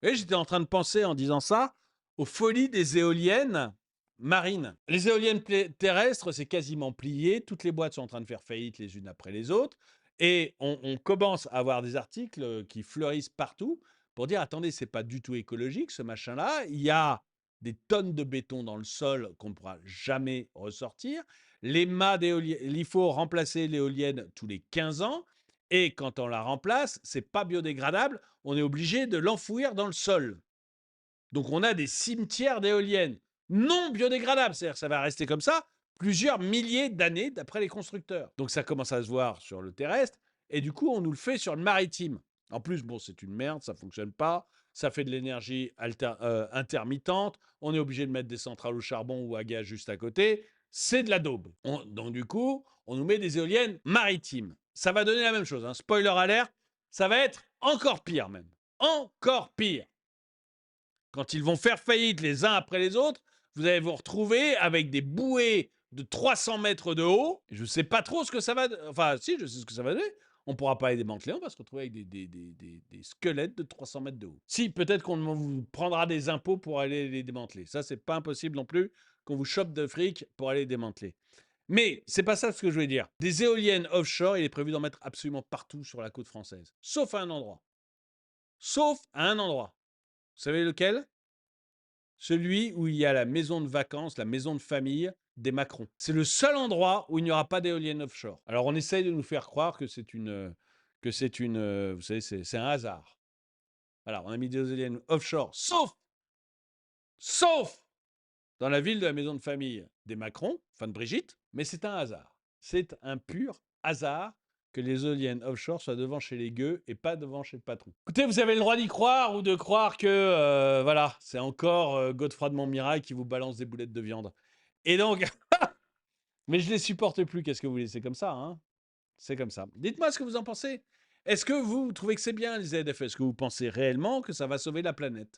Et j'étais en train de penser en disant ça aux folies des éoliennes marines. Les éoliennes terrestres, c'est quasiment plié. Toutes les boîtes sont en train de faire faillite les unes après les autres. Et on commence à avoir des articles qui fleurissent partout pour dire attendez, c'est pas du tout écologique ce machin-là. Il y a des tonnes de béton dans le sol qu'on ne pourra jamais ressortir. Les mâts d'éoliennes, il faut remplacer l'éolienne tous les 15 ans. Et quand on la remplace, c'est pas biodégradable, on est obligé de l'enfouir dans le sol. Donc on a des cimetières d'éoliennes non biodégradables, c'est-à-dire que ça va rester comme ça plusieurs milliers d'années d'après les constructeurs. Donc ça commence à se voir sur le terrestre, et du coup on nous le fait sur le maritime. En plus, bon, c'est une merde, ça fonctionne pas, ça fait de l'énergie intermittente, on est obligé de mettre des centrales au charbon ou à gaz juste à côté, c'est de la daube. Donc du coup, on nous met des éoliennes maritimes. Ça va donner la même chose, hein. Spoiler alert, ça va être encore pire même. Encore pire. Quand ils vont faire faillite les uns après les autres, vous allez vous retrouver avec des bouées de 300 mètres de haut. Je ne sais pas trop ce que ça va... Enfin, si, je sais ce que ça va donner. On ne pourra pas les démanteler, on va se retrouver avec des squelettes de 300 mètres de haut. Si, peut-être qu'on vous prendra des impôts pour aller les démanteler. Ça, c'est pas impossible non plus qu'on vous chope de fric pour aller les démanteler. Mais c'est pas ça ce que je voulais dire. Des éoliennes offshore, il est prévu d'en mettre absolument partout sur la côte française. Sauf à un endroit. Sauf à un endroit. Vous savez lequel? Celui où il y a la maison de vacances, la maison de famille des Macron. C'est le seul endroit où il n'y aura pas d'éoliennes offshore. Alors on essaye de nous faire croire que vous savez, c'est un hasard. Voilà, on a mis des éoliennes offshore, sauf dans la ville de la maison de famille des Macron, enfin de Brigitte, mais c'est un hasard. C'est un pur hasard que les éoliennes offshore soient devant chez les gueux et pas devant chez le patron. Écoutez, vous avez le droit d'y croire ou de croire que, voilà, c'est encore Godefroy de Montmirail qui vous balance des boulettes de viande. Et donc, mais je les supporte plus, qu'est-ce que vous voulez, c'est comme ça, hein. C'est comme ça. Dites-moi ce que vous en pensez. Est-ce que vous trouvez que c'est bien les ZFE? Est-ce que vous pensez réellement que ça va sauver la planète?